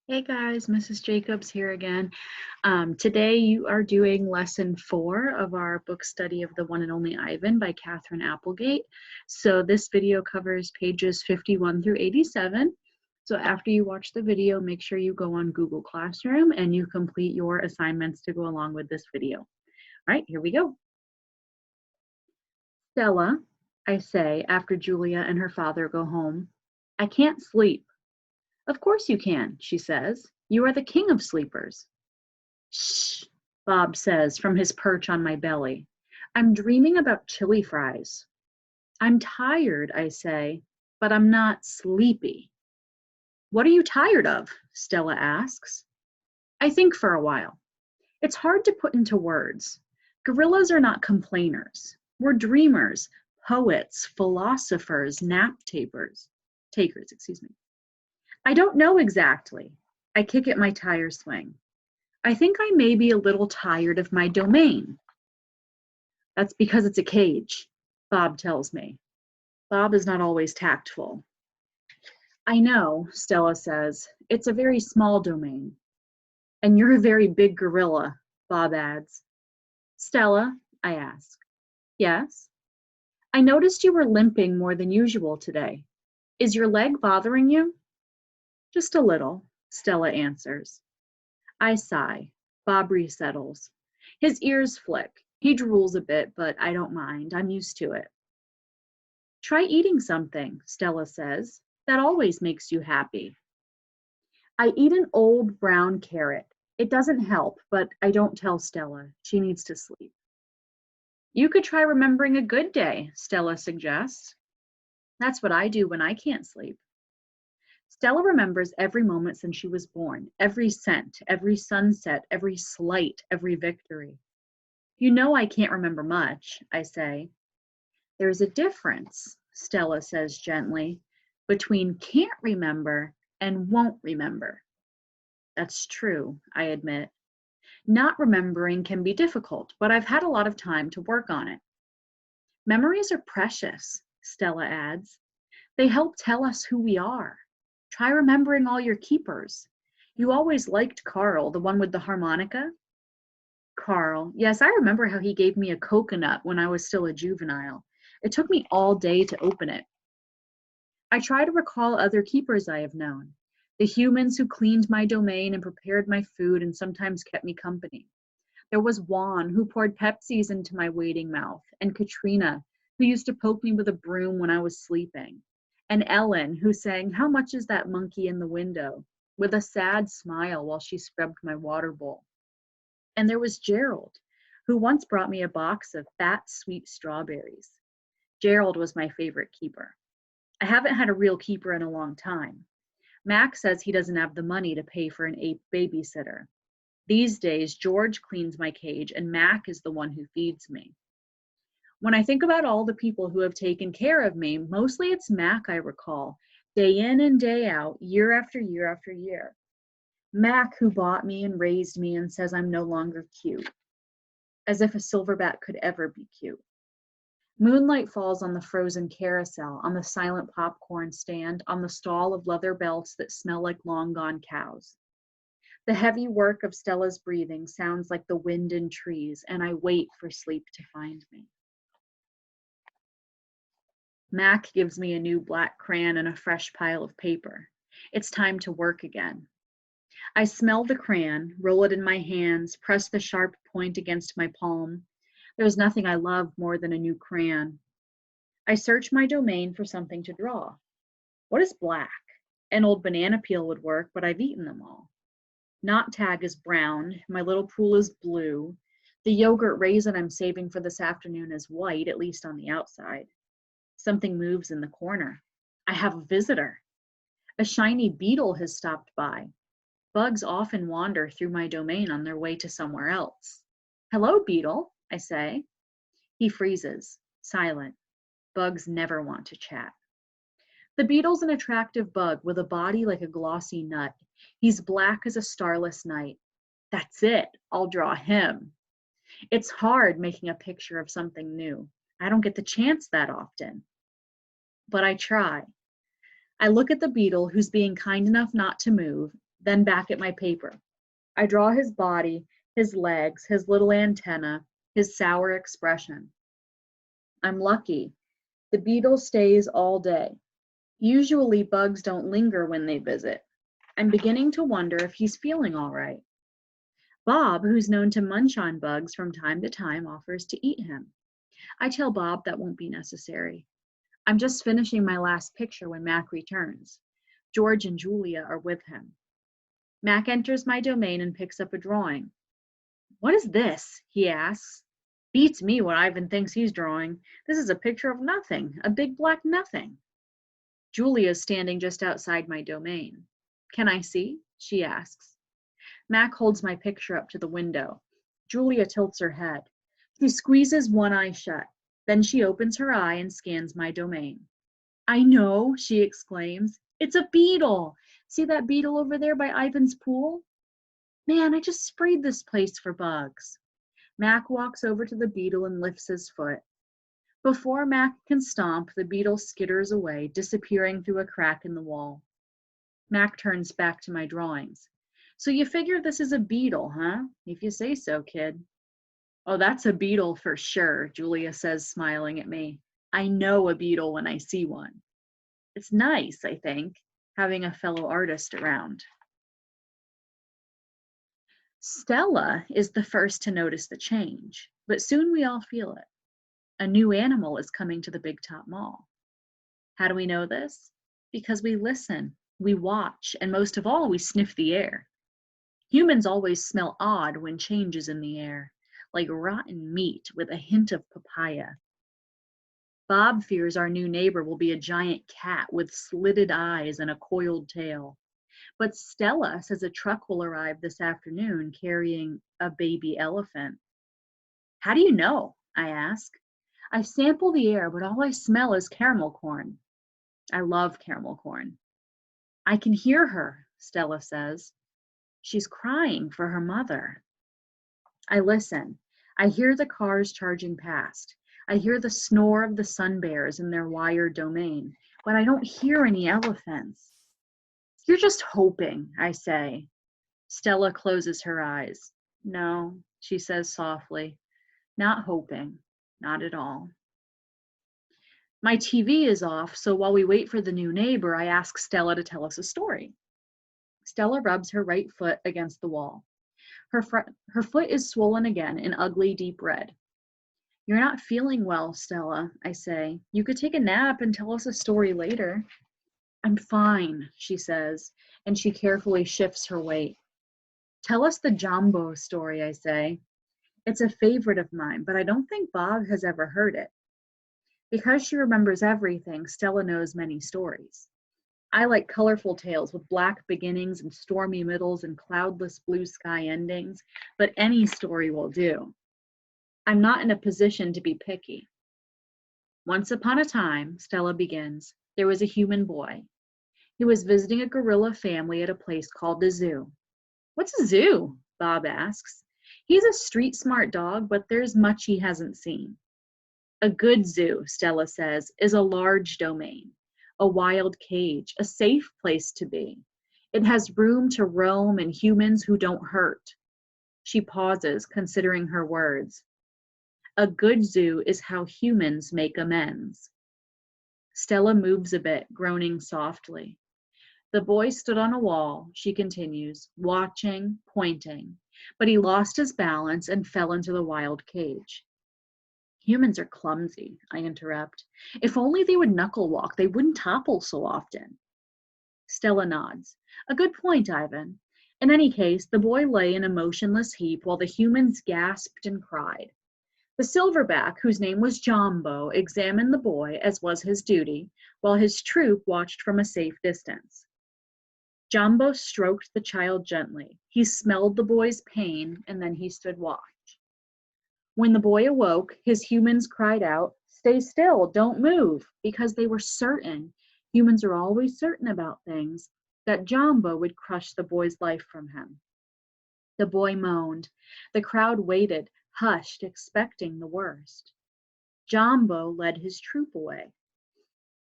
Hey guys, Mrs. Jacobs here again. Today you are doing lesson 4 of our book study of The One and Only Ivan by Katherine Applegate. So this video covers pages 51 through 87. So after you watch the video, make sure you go on Google Classroom and you complete your assignments to go along with this video. All right, here we go. Stella, I say after Julia and her father go home, I can't sleep. Of course you can, she says. You are the king of sleepers. Shh, Bob says from his perch on my belly. I'm dreaming about chili fries. I'm tired, I say, but I'm not sleepy. What are you tired of? Stella asks. I think for a while. It's hard to put into words. Gorillas are not complainers. We're dreamers, poets, philosophers, takers, excuse me. I don't know exactly. I kick at my tire swing. I think I may be a little tired of my domain. That's because it's a cage, Bob tells me. Bob is not always tactful. I know, Stella says. It's a very small domain. And you're a very big gorilla, Bob adds. Stella, I ask. Yes? I noticed you were limping more than usual today. Is your leg bothering you? Just a little, Stella answers. I sigh. Bob resettles. His ears flick. He drools a bit, but I don't mind. I'm used to it. Try eating something, Stella says. That always makes you happy. I eat an old brown carrot. It doesn't help, but I don't tell Stella. She needs to sleep. You could try remembering a good day, Stella suggests. That's what I do when I can't sleep. Stella remembers every moment since she was born, every scent, every sunset, every slight, every victory. You know I can't remember much, I say. There's a difference, Stella says gently, between can't remember and won't remember. That's true, I admit. Not remembering can be difficult, but I've had a lot of time to work on it. Memories are precious, Stella adds. They help tell us who we are. Try remembering all your keepers. You always liked Carl, the one with the harmonica? Carl, yes, I remember how he gave me a coconut when I was still a juvenile. It took me all day to open it. I try to recall other keepers I have known, the humans who cleaned my domain and prepared my food and sometimes kept me company. There was Juan, who poured Pepsis into my waiting mouth, and Katrina, who used to poke me with a broom when I was sleeping, and Ellen, who sang, "How much is that monkey in the window?" with a sad smile while she scrubbed my water bowl. And there was Gerald, who once brought me a box of fat, sweet strawberries. Gerald was my favorite keeper. I haven't had a real keeper in a long time. Mac says he doesn't have the money to pay for an ape babysitter. These days, George cleans my cage and Mac is the one who feeds me. When I think about all the people who have taken care of me, mostly it's Mac I recall, day in and day out, year after year after year. Mac who bought me and raised me and says I'm no longer cute. As if a silverback could ever be cute. Moonlight falls on the frozen carousel, on the silent popcorn stand, on the stall of leather belts that smell like long-gone cows. The heavy work of Stella's breathing sounds like the wind in trees, and I wait for sleep to find me. Mac gives me a new black crayon and a fresh pile of paper. It's time to work again. I smell the crayon, roll it in my hands, press the sharp point against my palm. There's nothing I love more than a new crayon. I search my domain for something to draw. What is black? An old banana peel would work, but I've eaten them all. Knot tag is brown. My little pool is blue. The yogurt raisin I'm saving for this afternoon is white, at least on the outside. Something moves in the corner. I have a visitor. A shiny beetle has stopped by. Bugs often wander through my domain on their way to somewhere else. Hello, beetle, I say. He freezes, silent. Bugs never want to chat. The beetle's an attractive bug with a body like a glossy nut. He's black as a starless night. That's it, I'll draw him. It's hard making a picture of something new. I don't get the chance that often. But I try. I look at the beetle who's being kind enough not to move, then back at my paper. I draw his body, his legs, his little antenna, his sour expression. I'm lucky. The beetle stays all day. Usually bugs don't linger when they visit. I'm beginning to wonder if he's feeling all right. Bob, who's known to munch on bugs from time to time, offers to eat him. I tell Bob that won't be necessary. I'm just finishing my last picture when Mac returns. George and Julia are with him. Mac enters my domain and picks up a drawing. What is this? He asks. Beats me what Ivan thinks he's drawing. This is a picture of nothing, a big black nothing. Julia's standing just outside my domain. Can I see? She asks. Mac holds my picture up to the window. Julia tilts her head. She squeezes one eye shut. Then she opens her eye and scans my domain. I know, she exclaims. It's a beetle. See that beetle over there by Ivan's pool? Man, I just sprayed this place for bugs. Mac walks over to the beetle and lifts his foot. Before Mac can stomp, the beetle skitters away, disappearing through a crack in the wall. Mac turns back to my drawings. So you figure this is a beetle, huh? If you say so, kid. Oh, that's a beetle for sure, Julia says, smiling at me. I know a beetle when I see one. It's nice, I think, having a fellow artist around. Stella is the first to notice the change, but soon we all feel it. A new animal is coming to the Big Top Mall. How do we know this? Because we listen, we watch, and most of all, we sniff the air. Humans always smell odd when change is in the air, like rotten meat with a hint of papaya. Bob fears our new neighbor will be a giant cat with slitted eyes and a coiled tail. But Stella says a truck will arrive this afternoon carrying a baby elephant. How do you know? I ask. I sample the air, but all I smell is caramel corn. I love caramel corn. I can hear her, Stella says. She's crying for her mother. I listen. I hear the cars charging past. I hear the snore of the sun bears in their wired domain, but I don't hear any elephants. You're just hoping, I say. Stella closes her eyes. No, she says softly. Not hoping. Not at all. My TV is off, so while we wait for the new neighbor, I ask Stella to tell us a story. Stella rubs her right foot against the wall. Her foot is swollen again, an ugly deep red. You're not feeling well, Stella, I say. You could take a nap and tell us a story later. I'm fine, she says, and she carefully shifts her weight. Tell us the Jumbo story, I say. It's a favorite of mine, but I don't think Bob has ever heard it. Because she remembers everything, Stella knows many stories. I like colorful tales with black beginnings and stormy middles and cloudless blue sky endings, but any story will do. I'm not in a position to be picky. Once upon a time, Stella begins, there was a human boy. He was visiting a gorilla family at a place called the zoo. What's a zoo? Bob asks. He's a street smart dog, but there's much he hasn't seen. A good zoo, Stella says, is a large domain, a wild cage, a safe place to be. It has room to roam and humans who don't hurt. She pauses, considering her words. A good zoo is how humans make amends. Stella moves a bit, groaning softly. The boy stood on a wall, she continues, watching, pointing, but he lost his balance and fell into the wild cage. Humans are clumsy, I interrupt. If only they would knuckle walk, they wouldn't topple so often. Stella nods. A good point, Ivan. In any case, the boy lay in a motionless heap while the humans gasped and cried. The silverback, whose name was Jumbo, examined the boy, as was his duty, while his troop watched from a safe distance. Jumbo stroked the child gently. He smelled the boy's pain, and then he stood watch. When the boy awoke, his humans cried out, "Stay still, don't move," because they were certain, humans are always certain about things, that Jumbo would crush the boy's life from him. The boy moaned. The crowd waited, hushed, expecting the worst. Jumbo led his troop away.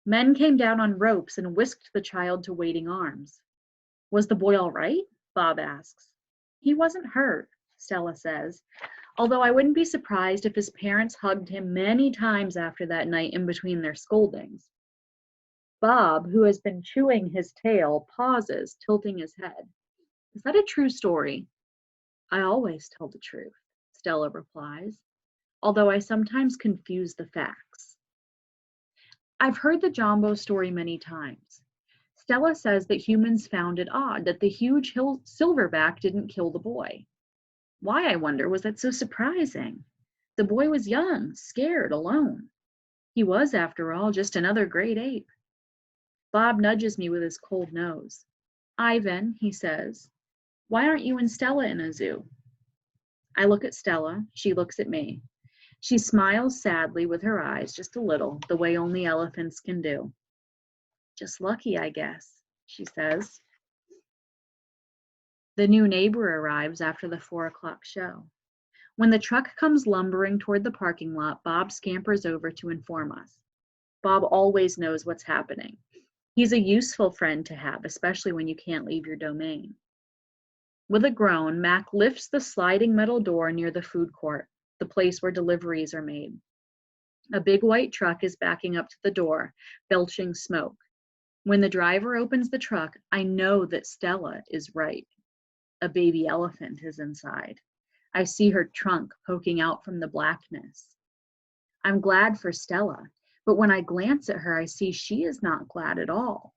Men came down on ropes and whisked the child to waiting arms. Was the boy all right? Bob asks. He wasn't hurt, Stella says, although I wouldn't be surprised if his parents hugged him many times after that night in between their scoldings. Bob, who has been chewing his tail, pauses, tilting his head. Is that a true story? I always tell the truth, Stella replies, although I sometimes confuse the facts. I've heard the Jumbo story many times. Stella says that humans found it odd that the huge silverback didn't kill the boy. Why, I wonder, was that so surprising? The boy was young, scared, alone. He was, after all, just another great ape. Bob nudges me with his cold nose. Ivan, he says, why aren't you and Stella in a zoo? I look at Stella. She looks at me. She smiles sadly with her eyes, just a little, the way only elephants can do. Just lucky, I guess, she says. The new neighbor arrives after the 4 o'clock show. When the truck comes lumbering toward the parking lot, Bob scampers over to inform us. Bob always knows what's happening. He's a useful friend to have, especially when you can't leave your domain. With a groan, Mac lifts the sliding metal door near the food court, the place where deliveries are made. A big white truck is backing up to the door, belching smoke. When the driver opens the truck, I know that Stella is right. A baby elephant is inside. I see her trunk poking out from the blackness. I'm glad for Stella, but when I glance at her, I see she is not glad at all.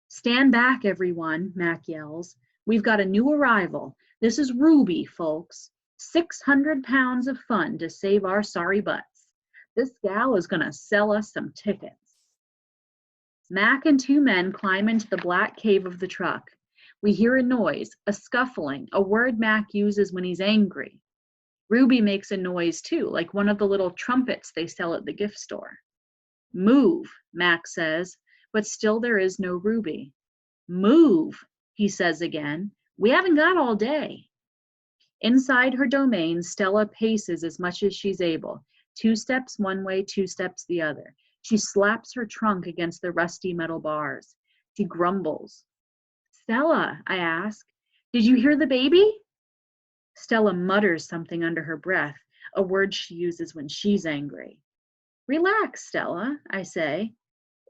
Stand back, everyone, Mac yells. We've got a new arrival. This is Ruby, folks. 600 pounds of fun to save our sorry butts. This gal is gonna sell us some tickets. Mac and 2 men climb into the black cave of the truck. We hear a noise, a scuffling, a word Mac uses when he's angry. Ruby makes a noise too, like one of the little trumpets they sell at the gift store. Move, Mac says, but still there is no Ruby. Move, he says again. We haven't got all day. Inside her domain, Stella paces as much as she's able. 2 steps one way, 2 steps the other. She slaps her trunk against the rusty metal bars. She grumbles. Stella, I ask, did you hear the baby? Stella mutters something under her breath, a word she uses when she's angry. Relax, Stella, I say.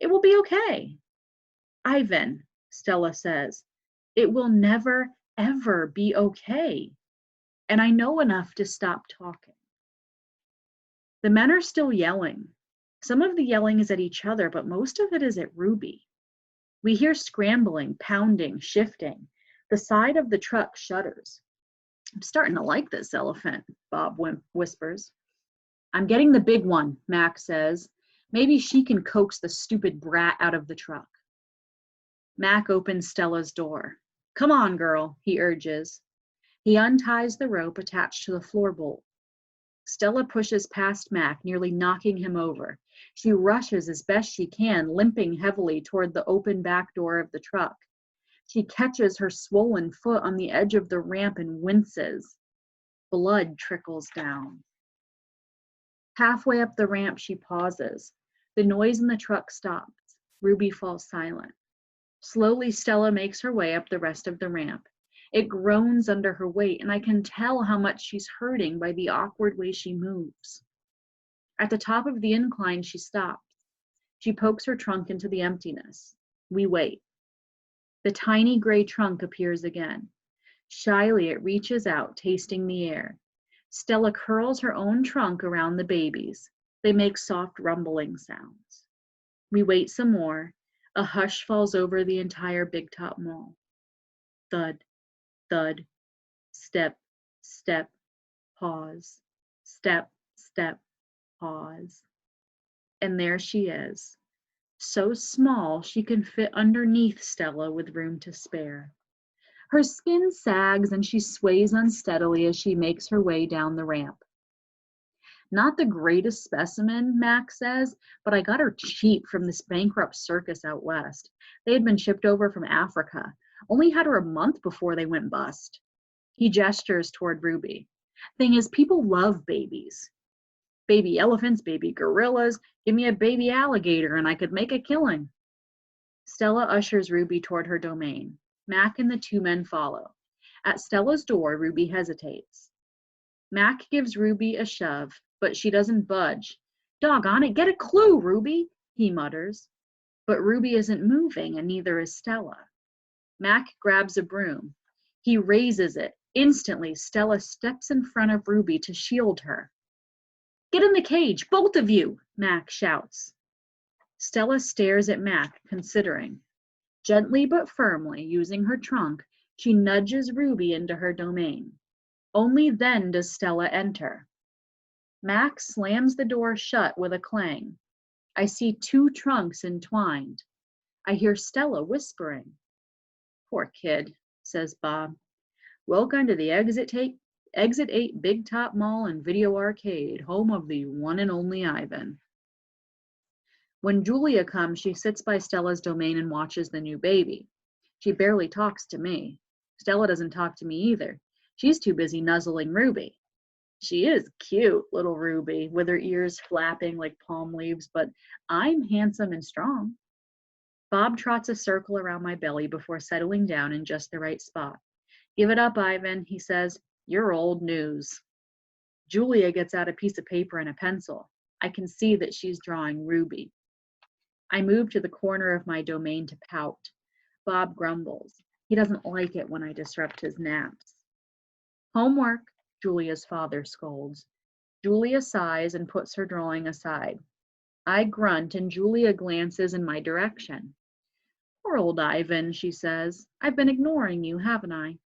It will be okay. Ivan, Stella says, it will never, ever be okay. And I know enough to stop talking. The men are still yelling. Some of the yelling is at each other, but most of it is at Ruby. We hear scrambling, pounding, shifting. The side of the truck shudders. I'm starting to like this elephant, Bob whispers. I'm getting the big one, Mac says. Maybe she can coax the stupid brat out of the truck. Mac opens Stella's door. Come on, girl, he urges. He unties the rope attached to the floor bolt. Stella pushes past Mac, nearly knocking him over. She rushes as best she can, limping heavily toward the open back door of the truck. She catches her swollen foot on the edge of the ramp and winces. Blood trickles down. Halfway up the ramp, she pauses. The noise in the truck stops. Ruby falls silent. Slowly, Stella makes her way up the rest of the ramp. It groans under her weight, and I can tell how much she's hurting by the awkward way she moves. At the top of the incline, she stops. She pokes her trunk into the emptiness. We wait. The tiny gray trunk appears again. Shyly, it reaches out, tasting the air. Stella curls her own trunk around the babies. They make soft rumbling sounds. We wait some more. A hush falls over the entire Big Top Mall. Thud, thud, step, step, pause, step, step, pause. And there she is, so small she can fit underneath Stella with room to spare. Her skin sags and she sways unsteadily as she makes her way down the ramp. Not the greatest specimen, Mac says, but I got her cheap from this bankrupt circus out west. They had been shipped over from Africa. Only had her a month before they went bust. He gestures toward Ruby. Thing is, people love babies. Baby elephants, baby gorillas. Give me a baby alligator and I could make a killing. Stella ushers Ruby toward her domain. Mac and the two men follow. At Stella's door, Ruby hesitates. Mac gives Ruby a shove, but she doesn't budge. Doggone it, get a clue, Ruby, he mutters. But Ruby isn't moving, and neither is Stella. Mac grabs a broom. He raises it. Instantly, Stella steps in front of Ruby to shield her. Get in the cage, both of you, Mac shouts. Stella stares at Mac, considering. Gently but firmly, using her trunk, she nudges Ruby into her domain. Only then does Stella enter. Mac slams the door shut with a clang. I see two trunks entwined. I hear Stella whispering. Poor kid, says Bob. Welcome to the Exit 8 Big Top Mall and Video Arcade, home of the one and only Ivan. When Julia comes, she sits by Stella's domain and watches the new baby. She barely talks to me. Stella doesn't talk to me either. She's too busy nuzzling Ruby. She is cute, little Ruby, with her ears flapping like palm leaves, but I'm handsome and strong. Bob trots a circle around my belly before settling down in just the right spot. Give it up, Ivan, he says. You're old news. Julia gets out a piece of paper and a pencil. I can see that she's drawing Ruby. I move to the corner of my domain to pout. Bob grumbles. He doesn't like it when I disrupt his naps. Homework, Julia's father scolds. Julia sighs and puts her drawing aside. I grunt and Julia glances in my direction. Poor old Ivan, she says. I've been ignoring you, haven't I?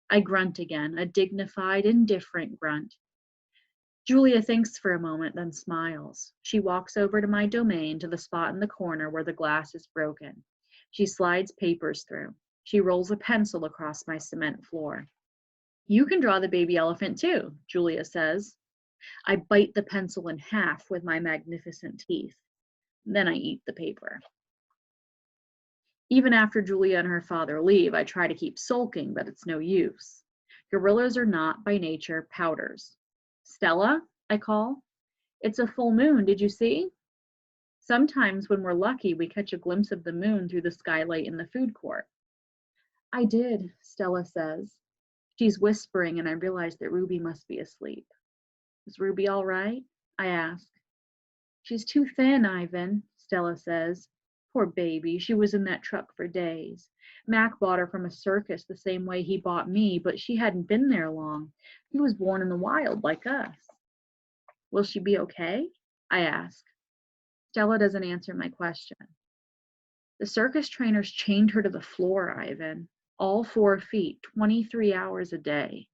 I grunt again, a dignified, indifferent grunt. Julia thinks for a moment, then smiles. She walks over to my domain, to the spot in the corner where the glass is broken. She slides papers through. She rolls a pencil across my cement floor. You can draw the baby elephant too, Julia says. I bite the pencil in half with my magnificent teeth. Then I eat the paper. Even after Julia and her father leave, I try to keep sulking, but it's no use. Gorillas are not, by nature, pouters. Stella, I call. It's a full moon, did you see? Sometimes when we're lucky, we catch a glimpse of the moon through the skylight in the food court. I did, Stella says. She's whispering, and I realize that Ruby must be asleep. Is Ruby all right? I ask. She's too thin, Ivan, Stella says. Poor baby, she was in that truck for days. Mac bought her from a circus the same way he bought me, but she hadn't been there long. She was born in the wild like us. Will she be okay? I ask. Stella doesn't answer my question. The circus trainers chained her to the floor, Ivan. All 4 feet, 23 hours a day.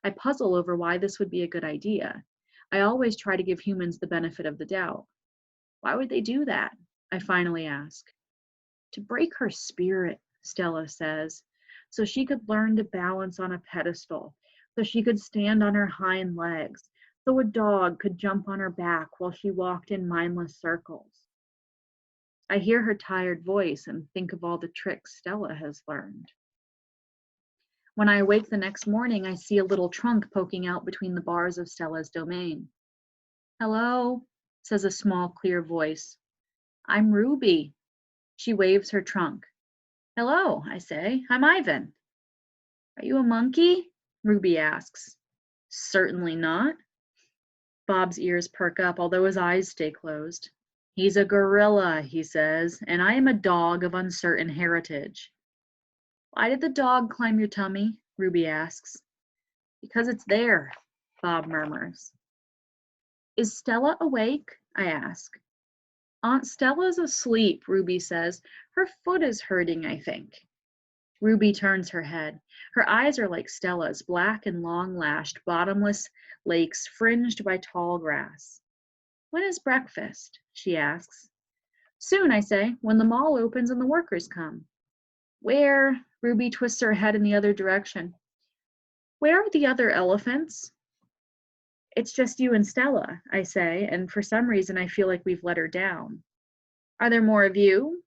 I puzzle over why this would be a good idea. I always try to give humans the benefit of the doubt. Why would they do that? I finally ask. To break her spirit, Stella says, so she could learn to balance on a pedestal, so she could stand on her hind legs, so a dog could jump on her back while she walked in mindless circles. I hear her tired voice and think of all the tricks Stella has learned. When I awake the next morning, I see a little trunk poking out between the bars of Stella's domain. Hello, says a small, clear voice. I'm Ruby. She waves her trunk. Hello, I say. I'm Ivan. Are you a monkey? Ruby asks. Certainly not. Bob's ears perk up, although his eyes stay closed. He's a gorilla, he says, and I am a dog of uncertain heritage. Why did the dog climb your tummy? Ruby asks. Because it's there, Bob murmurs. Is Stella awake? I ask. Aunt Stella's asleep, Ruby says. Her foot is hurting, I think. Ruby turns her head. Her eyes are like Stella's, black and long-lashed, bottomless lakes fringed by tall grass. When is breakfast? She asks. Soon, I say, when the mall opens and the workers come. Where? Ruby twists her head in the other direction. Where are the other elephants? It's just you and Stella, I say, and for some reason I feel like we've let her down. Are there more of you?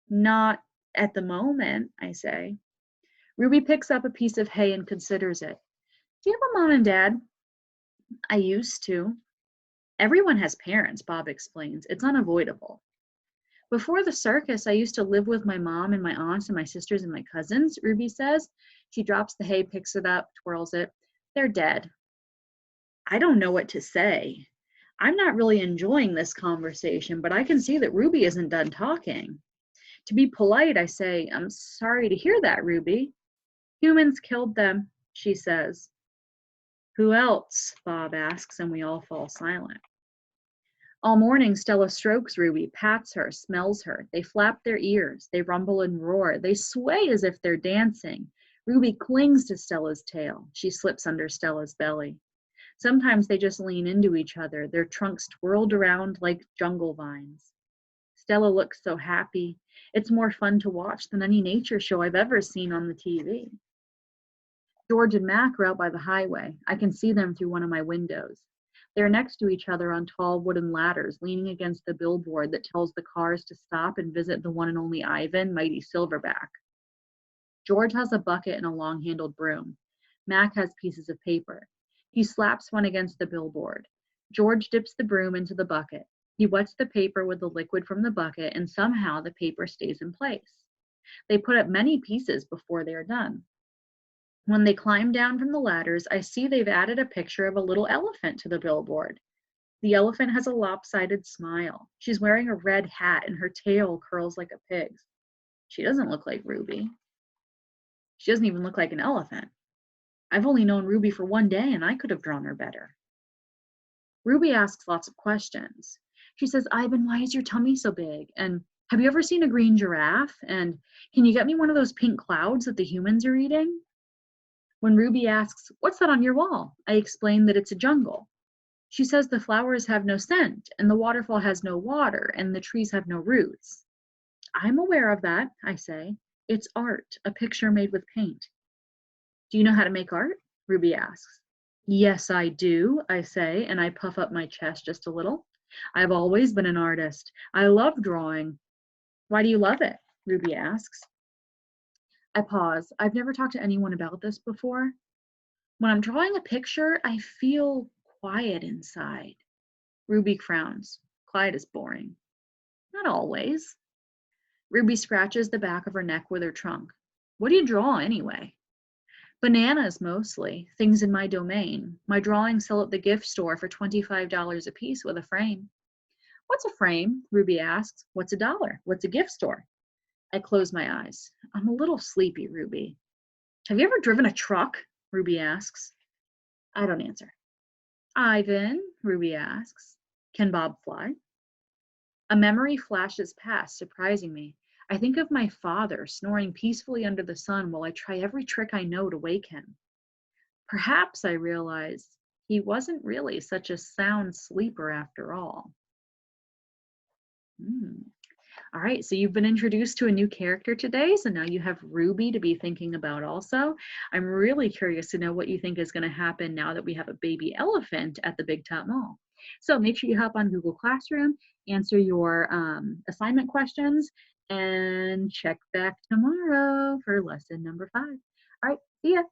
Not at the moment, I say. Ruby picks up a piece of hay and considers it. Do you have a mom and dad? I used to. Everyone has parents, Bob explains. It's unavoidable. Before the circus, I used to live with my mom and my aunts and my sisters and my cousins, Ruby says. She drops the hay, picks it up, twirls it. They're dead. I don't know what to say. I'm not really enjoying this conversation, but I can see that Ruby isn't done talking. To be polite, I say, I'm sorry to hear that, Ruby. Humans killed them, she says. Who else? Bob asks, and we all fall silent. All morning, Stella strokes Ruby, pats her, smells her. They flap their ears. They rumble and roar. They sway as if they're dancing. Ruby clings to Stella's tail. She slips under Stella's belly. Sometimes they just lean into each other, their trunks twirled around like jungle vines. Stella looks so happy. It's more fun to watch than any nature show I've ever seen on the TV. George and Mac are out by the highway. I can see them through one of my windows. They're next to each other on tall wooden ladders, leaning against the billboard that tells the cars to stop and visit the one and only Ivan, mighty Silverback. George has a bucket and a long-handled broom. Mac has pieces of paper. He slaps one against the billboard. George dips the broom into the bucket. He wets the paper with the liquid from the bucket, and somehow the paper stays in place. They put up many pieces before they are done. When they climb down from the ladders, I see they've added a picture of a little elephant to the billboard. The elephant has a lopsided smile. She's wearing a red hat, and her tail curls like a pig's. She doesn't look like Ruby. She doesn't even look like an elephant. I've only known Ruby for one day, and I could have drawn her better. Ruby asks lots of questions. She says, Ivan, why is your tummy so big? And have you ever seen a green giraffe? And can you get me one of those pink clouds that the humans are eating? When Ruby asks, what's that on your wall? I explain that it's a jungle. She says the flowers have no scent, and the waterfall has no water, and the trees have no roots. I'm aware of that, I say. It's art, a picture made with paint. Do you know how to make art? Ruby asks. Yes, I do, I say, and I puff up my chest just a little. I've always been an artist. I love drawing. Why do you love it? Ruby asks. I pause. I've never talked to anyone about this before. When I'm drawing a picture, I feel quiet inside. Ruby frowns. Quiet is boring. Not always. Ruby scratches the back of her neck with her trunk. What do you draw anyway? Bananas mostly, things in my domain. My drawings sell at the gift store for $25 a piece with a frame. What's a frame? Ruby asks. What's $1? What's a gift store? I close my eyes. I'm a little sleepy, Ruby. Have you ever driven a truck? Ruby asks. I don't answer. Ivan, Ruby asks, can Bob fly? A memory flashes past, surprising me. I think of my father snoring peacefully under the sun while I try every trick I know to wake him. Perhaps, I realize, he wasn't really such a sound sleeper after all. All right, so you've been introduced to a new character today, so now you have Ruby to be thinking about also. I'm really curious to know what you think is going to happen now that we have a baby elephant at the Big Top Mall. So make sure you hop on Google Classroom, answer your assignment questions, and check back tomorrow for lesson number 5. All right, see ya.